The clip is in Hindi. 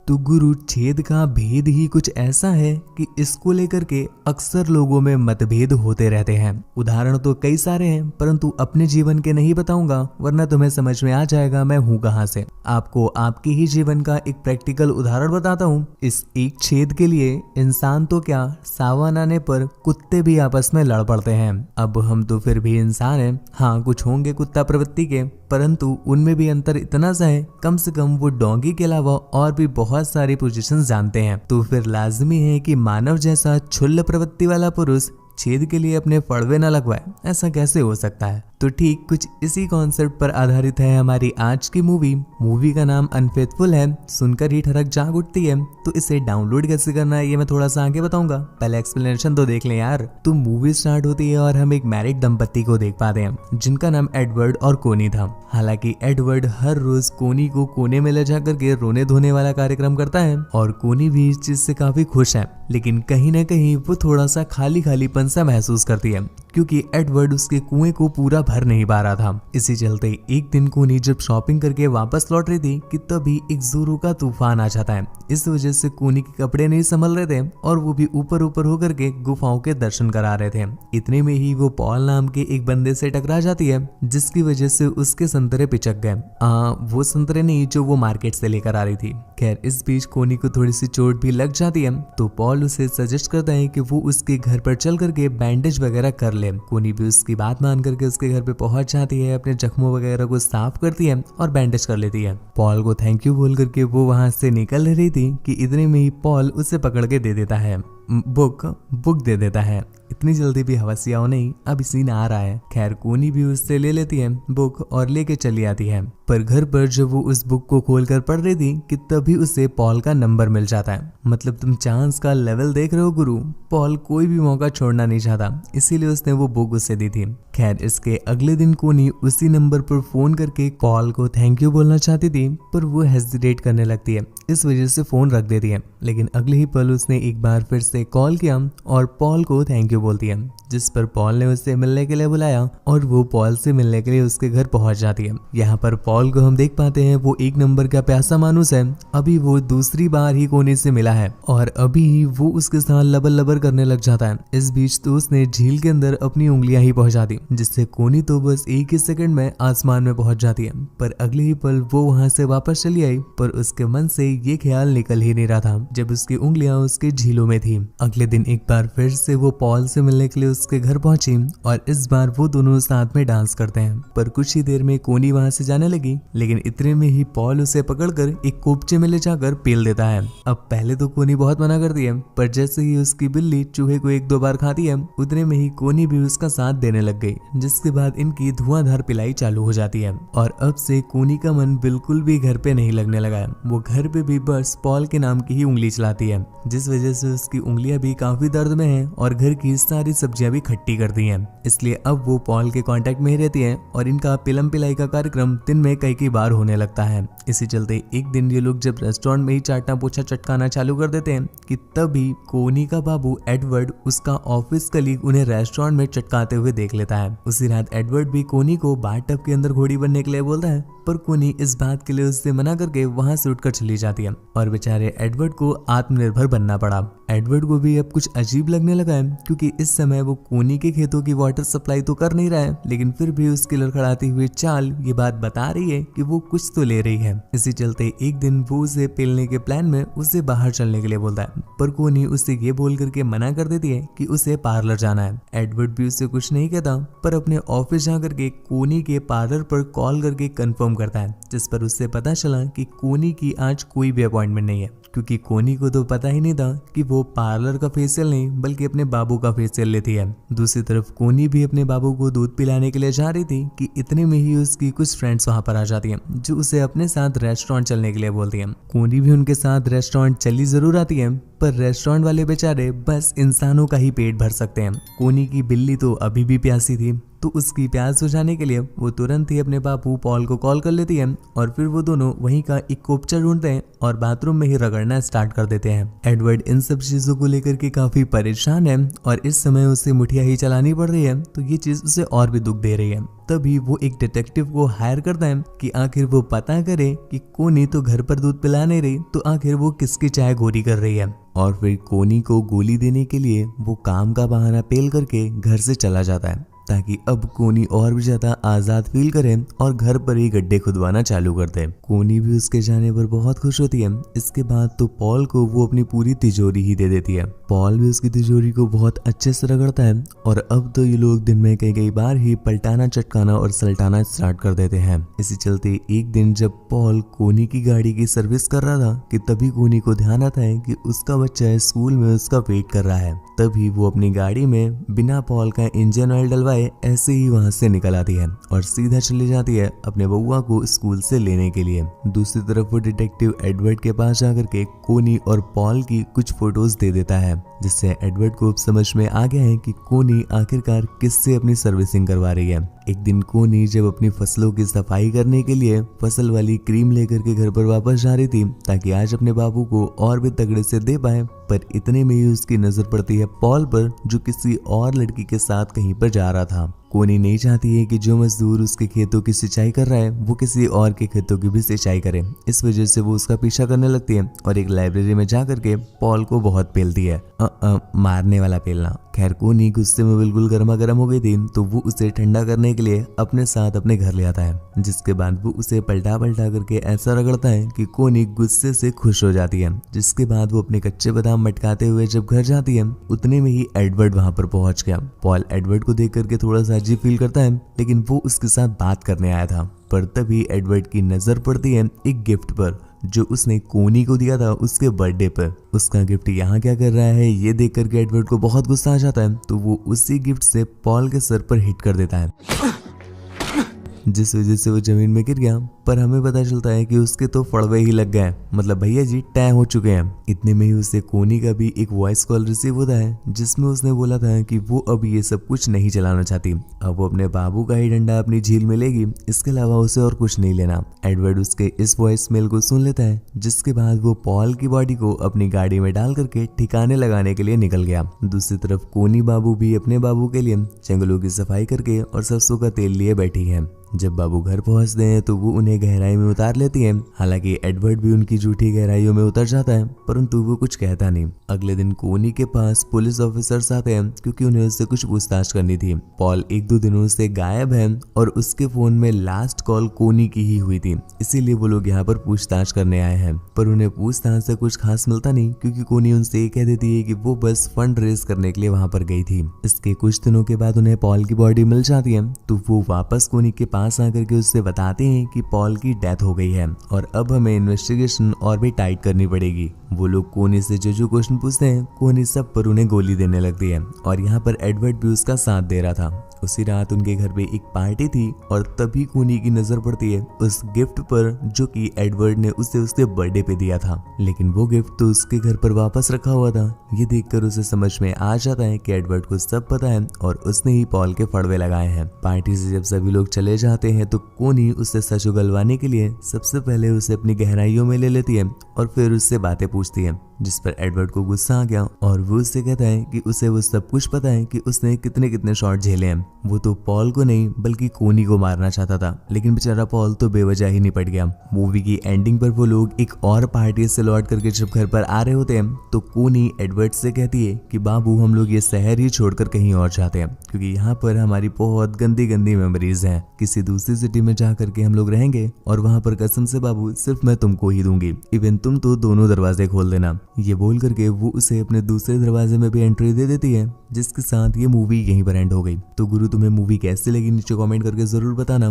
तो गुरु, छेद का भेद ही कुछ ऐसा है कि इसको लेकर के अक्सर लोगों में मतभेद होते रहते हैं। उदाहरण तो कई सारे हैं, परंतु अपने जीवन के नहीं बताऊंगा, वरना तुम्हें समझ में आ जाएगा मैं हूं कहां से। आपको आपके ही जीवन का एक प्रैक्टिकल उदाहरण बताता हूं। इस एक छेद के लिए इंसान तो क्या, सावन आने पर कुत्ते भी आपस में लड़ पड़ते हैं। अब हम तो फिर भी इंसान हैं, हाँ कुछ होंगे कुत्ता प्रवृत्ति के, परंतु उनमें भी अंतर इतना सा है, कम से कम वो डॉगी के अलावा और भी बहुत सारी पोजीशन जानते हैं। तो फिर लाजमी है कि मानव जैसा क्षुल्ल प्रवृत्ति वाला पुरुष छेद के लिए अपने फड़वे न लगवाए। ऐसा कैसे हो सकता है? तो ठीक कुछ इसी कॉन्सेप्ट पर आधारित है हमारी आज की मूवी का नाम अनफेथफुल है। सुनकर ही ठरक जाग उठती है। तो इसे डाउनलोड कैसे करना है ये मैं थोड़ा सा आगे बताऊंगा, पहले एक्सप्लेनेशन तो देख लें यार। तो मूवी स्टार्ट होती है और हम एक मैरिड दंपत्ति को देख पाते हैं जिनका नाम एडवर्ड और कोनी था। हालांकि एडवर्ड हर रोज कोनी को कोने में ले जाकर के रोने धोने वाला कार्यक्रम करता है और कोनी भी इस चीज से काफी खुश है, लेकिन कहीं ना कहीं वो थोड़ा सा खालीपन सा महसूस करती है क्योंकि एडवर्ड उसके कुएं को पूरा भर नहीं पा रहा था। इसी चलते एक दिन कोनी जब शॉपिंग करके वापस लौट रही थी कि तभी एक जोरू का तूफान आ जाता है। इस वजह से कोनी के कपड़े नहीं संभल रहे थे और वो भी ऊपर होकर के गुफाओं के दर्शन करा रहे थे। इतने में ही वो पॉल नाम के एक बंदे से टकरा जाती है जिसकी वजह से उसके संतरे पिचक गए। वो संतरे नहीं जो वो मार्केट से लेकर आ रही थी। खैर इस बीच कोनी को थोड़ी सी चोट भी लग जाती है तो पॉल उसे सजेस्ट करता है कि वो उसके घर पर चल करके बैंडेज वगैरह कर ले। कोनी भी उसकी बात मान करके उसके घर पे पहुंच जाती है, अपने जख्मों वगैरह को साफ करती है और बैंडेज कर लेती है। पॉल को थैंक यू बोल करके वो वहां से निकल रही थी कि इतने में ही पॉल उसे पकड़ के दे देता है, बुक दे देता है। इतनी जल्दी भी हवसियाओं नहीं, अब सीन आ रहा है। खैर कोनी भी उससे ले लेती है बुक और लेके चली आती है। पर घर पर जब वो उस बुक को खोलकर पढ़ रही थी कि तभी उसे पॉल का नंबर मिल जाता है। मतलब तुम चांस का लेवल देख रहे हो गुरु। पॉल कोई भी मौका छोड़ना नहीं चाहता, इसीलिए उसने वो बुक उसे दी थी। खैर इसके अगले दिन कोनी उसी नंबर पर फोन करके पॉल को थैंक यू बोलना चाहती थी, पर वो हेजिटेट करने लगती है, इस वजह से फोन रख देती है। लेकिन अगले ही पल उसने एक बार फिर से कॉल किया और पॉल को थैंक यू बोलती है, जिस पर पॉल ने उसे मिलने के लिए बुलाया और वो पॉल से मिलने के लिए उसके घर पहुंच जाती है। यहाँ पर पॉल को हम देख पाते हैं वो एक नंबर का प्यासा मानुस है। अभी वो दूसरी बार ही कोनी से मिला है और अभी ही वो उसके साथ लबर करने लग जाता है। इस बीच तो उसने झील के अंदर अपनी उंगलियां ही पहुंचा दी, जिससे कोनी तो बस एक ही सेकंड में आसमान में पहुंच जाती है। पर अगले ही पल वो वहां से वापस चली आई, पर उसके मन से ये ख्याल निकल ही नहीं रहा था जब उसकी उंगलियां उसके झीलों में थी। अगले दिन एक बार फिर से वो पॉल से मिलने के लिए उसके घर पहुंची और इस बार वो दोनों साथ में डांस करते हैं। पर कुछ ही देर में कोनी वहां से जाने लगी, लेकिन इतने में ही पॉल उसे पकड़कर एक कोपचे में ले जाकर पेल देता है। अब पहले तो कोनी बहुत मना करती है, पर जैसे ही उसकी बिल्ली चूहे को एक दो बार खाती है उतने में ही कोनी भी उसका साथ देने लग गई, जिसके बाद इनकी धुआंधार पिलाई चालू हो जाती है। और अब से कोनी का मन बिल्कुल भी घर पे नहीं लगने लगा है। वो घर पे भी बस पॉल के नाम की ही उंगली चलाती है, जिस वजह से उसकी उंगलियां भी काफी दर्द में हैं और घर की सारी सब्जियां भी खट्टी कर दी हैं। इसलिए अब वो पॉल के कांटेक्ट में ही रहती है और इनका पिलम पिलाई का कार्यक्रम दिन में कई बार होने लगता है। इसी चलते एक दिन ये लोग जब रेस्टोरेंट में ही चाटा पोछा चटकाना चालू कर देते हैं कि तभी कोनी का बाबू एडवर्ड, उसका ऑफिस कलीग, उन्हें रेस्टोरेंट में चटकाते हुए देख लेता है। उसी रात एडवर्ड भी कोनी को बाथटब के अंदर घोड़ी बनने के लिए बोलता है, पर कोनी इस बात के लिए उससे मना करके वहां से उठकर चली जाती है और बेचारे एडवर्ड को आत्मनिर्भर बनना पड़ा। एडवर्ड को भी अब कुछ अजीब लगने लगा है क्योंकि इस समय वो कोनी के खेतों की वाटर सप्लाई तो कर नहीं रहा है, लेकिन फिर भी उसकी लड़खड़ाती हुई चाल ये बात बता रही है कि वो कुछ तो ले रही है। इसी चलते एक दिन वो उसे पेलने के प्लान में उसे बाहर चलने के लिए बोलता है, पर कोनी उससे ये बोल करके मना कर देती है कि उसे पार्लर जाना है। एडवर्ड भी उससे कुछ नहीं कहता, पर अपने ऑफिस जा करके कोनी के पार्लर पर कॉल करके कंफर्म करता है, जिस पर उससे पता चला कि कोनी की आज कोई भी अपॉइंटमेंट नहीं है, क्योंकि कोनी को तो पता ही नहीं था कि वो पार्लर का फेशियल नहीं बल्कि अपने बाबू का फेशियल लेती है। दूसरी तरफ कोनी भी अपने बाबू को दूध पिलाने के लिए जा रही थी कि इतने में ही उसकी कुछ फ्रेंड्स वहां पर आ जाती हैं, जो उसे अपने साथ रेस्टोरेंट चलने के लिए बोलती हैं। कोनी भी उनके साथ रेस्टोरेंट चली जरूर आती है, पर रेस्टोरेंट वाले बेचारे बस इंसानों का ही पेट भर सकते हैं। कोनी की बिल्ली तो अभी भी प्यासी थी, तो उसकी प्यास बुझाने के लिए वो तुरंत ही अपने बापू पॉल को कॉल कर लेती है और फिर वो दोनों वहीं का एक कोपचा ढूंढते हैं और बाथरूम में ही रगड़ना स्टार्ट कर देते हैं। एडवर्ड इन सब चीजों को लेकर के काफी परेशान है और इस समय उसे मुठिया ही चलानी पड़ रही है, तो ये चीज उसे और भी दुख दे रही है। तभी वो एक डिटेक्टिव को हायर करता है कि आखिर वो पता करे कि कोनी तो घर पर दूध पिला नहीं रही, तो आखिर वो किसकी चाय गोरी कर रही है। और फिर कोनी को गोली देने के लिए वो काम का बहाना पेल करके घर से चला जाता है ताकि अब कोनी और भी ज्यादा आजाद फील करे और घर पर ही गड्ढे खुदवाना चालू कर दे। कोनी भी उसके जाने पर बहुत खुश होती है। इसके बाद तो पॉल को वो अपनी पूरी तिजोरी ही दे देती है। पॉल भी उसकी तिजोरी को बहुत अच्छे से रगड़ता है और अब तो ये लोग दिन में कई बार ही पलटाना, चटकाना और सलटाना स्टार्ट कर देते हैं। इसी चलते एक दिन जब पॉल कोनी की गाड़ी की सर्विस कर रहा था कि तभी कोनी को ध्यान आता है कि उसका बच्चा स्कूल में उसका वेट कर रहा है। तभी वो अपनी गाड़ी में बिना पॉल का इंजन ऑयल डलवाए ऐसे ही वहां से निकल आती है और सीधा चली जाती है अपने बउआ को स्कूल से लेने के लिए। दूसरी तरफ वो डिटेक्टिव एडवर्ड के पास जाकर के कोनी और पॉल की कुछ फोटोज दे देता है, जिससे एडवर्ड को समझ में आ गया है कि कोनी आखिरकार किससे अपनी सर्विसिंग करवा रही है। एक दिन कोनी जब अपनी फसलों की सफाई करने के लिए फसल वाली क्रीम लेकर के घर पर वापस जा रही थी ताकि आज अपने बाबू को और भी तगड़े से दे पाए, पर इतने में ही उसकी नजर पड़ती है पॉल पर, जो किसी और लड़की के साथ कहीं पर जा रहा था। कोनी नहीं चाहती है कि जो मजदूर उसके खेतों की सिंचाई कर रहा है वो किसी और के खेतों की भी सिंचाई करे। इस वजह से वो उसका पीछा करने लगती है और एक लाइब्रेरी में जाकर के पॉल को बहुत पेलती है। मारने वाला पेलना। खैर कोनी गुस्से में बिल्कुल गर्मा गर्म हो गई थी, तो वो उसे ठंडा करने के लिए अपने साथ अपने घर ले आता है, जिसके बाद वो उसे पलटा पलटा करके ऐसा रगड़ता है कि कोनी गुस्से से खुश हो जाती है। जिसके बाद वो अपने कच्चे बादाम मटकाते हुए जब घर जाती है उतने में ही एडवर्ड वहां पर पहुंच गया। पॉल एडवर्ड को देख करके थोड़ा सा अजीब फील करता है, लेकिन वो उसके साथ बात करने आया था। पर तभी एडवर्ड की नजर पड़ती है एक गिफ्ट पर जो उसने कोनी को दिया था उसके बर्थडे पर। उसका गिफ्ट यहाँ क्या कर रहा है ये देख करके एडवर्ड को बहुत गुस्सा आ जाता है, तो वो उसी गिफ्ट से पॉल के सर पर हिट कर देता है, जिस वजह से वो जमीन में गिर गया। पर हमें पता चलता है कि उसके तो फड़वे ही लग गए, मतलब भैया जी टै हो चुके हैं। इतने में ही उसे कोनी का भी एक वॉइस कॉल रिसीव होता है, जिसमें उसने बोला था कि वो अब ये सब कुछ नहीं चलाना चाहती। अब वो अपने बाबू का ही डंडा अपनी झील में लेगी, इसके अलावा उसे और कुछ नहीं लेना। एडवर्ड उसके इस वॉइस मेल को सुन लेता है, जिसके बाद वो पॉल की बॉडी को अपनी गाड़ी में डाल करके ठिकाने लगाने के लिए निकल गया। दूसरी तरफ कोनी बाबू भी अपने बाबू के लिए जंगलों की सफाई करके और सरसों का तेल लिए बैठी है। जब बाबू घर पहुंचते हैं तो वो उन्हें गहराई में उतार लेती है। हालांकि एडवर्ड भी उनकी झूठी गहराइयों में उतर जाता है, परंतु वो कुछ कहता नहीं। अगले दिन कोनी के पास पुलिस ऑफिसर्स आते हैं क्योंकि उन्हें उससे कुछ पूछताछ करनी थी। पॉल 1-2 दिनों से गायब है और उसके फोन में लास्ट कॉल कोनी की ही हुई थी, इसीलिए वो लोग यहाँ पर पूछताछ करने आए हैं। पर उन्हें पूछताछ से कुछ खास मिलता नहीं, क्योंकि कोनी उनसे ये कह देती है कि वो बस फंड रेज करने के लिए वहां पर गई थी। इसके कुछ दिनों के बाद उन्हें पॉल की बॉडी मिल जाती है, तो वो वापस कोनी के पास आकर के उससे बताते हैं कि पॉल की डेथ हो गई है और अब हमें इन्वेस्टिगेशन और भी टाइट करनी पड़ेगी। वो लोग कोनी से जो क्वेश्चन पूछते हैं, कोनी सब पर उन्हें गोली देने लगती है और यहाँ पर एडवर्ड भी उसका साथ दे रहा था। उसी रात उनके घर पे एक पार्टी थी और तभी कोनी की नजर पड़ती है उस गिफ्ट पर जो कि एडवर्ड ने उसे उसके बर्थडे पे दिया था, लेकिन वो गिफ्ट तो उसके घर पर वापस रखा हुआ था। ये देखकर उसे समझ में आ जाता है कि एडवर्ड को सब पता है और उसने ही पॉल के फड़वे लगाए हैं। पार्टी से जब सभी लोग चले जाते हैं तो कोनी उससे सच उगलवाने के लिए सबसे पहले उसे अपनी गहराइयों में ले लेती है और फिर उससे बातें पूछती है, जिस पर एडवर्ड को गुस्सा आ गया और वो उससे कहता है कि उसे वो सब कुछ पता है कि उसने कितने कितने शॉट झेले हैं। वो तो पॉल को नहीं बल्कि कोनी को मारना चाहता था, लेकिन बेचारा पॉल तो बेवजह ही निपट गया। मूवी की एंडिंग पर वो लोग एक और पार्टी से लौट करके जब घर पर आ रहे होते हैं तो कोनी एडवर्ड से कहती है कि बाबू हम लोग ये शहर ही छोड़कर कहीं और जाते हैं, क्योंकि यहाँ पर हमारी बहुत गंदी गंदी मेमोरीज हैं। किसी दूसरी सिटी में जा करके हम लोग रहेंगे और वहाँ पर कसम से बाबू सिर्फ मैं तुमको ही दूंगी, इवन तुम तो दोनों दरवाजे खोल देना। ये बोल करके वो उसे अपने दूसरे दरवाजे में भी एंट्री दे देती है, जिसके साथ ये मूवी यहीं पर एंड हो गई। तो गुरु तुम्हें मूवी कैसी लगी नीचे कमेंट करके जरूर बताना।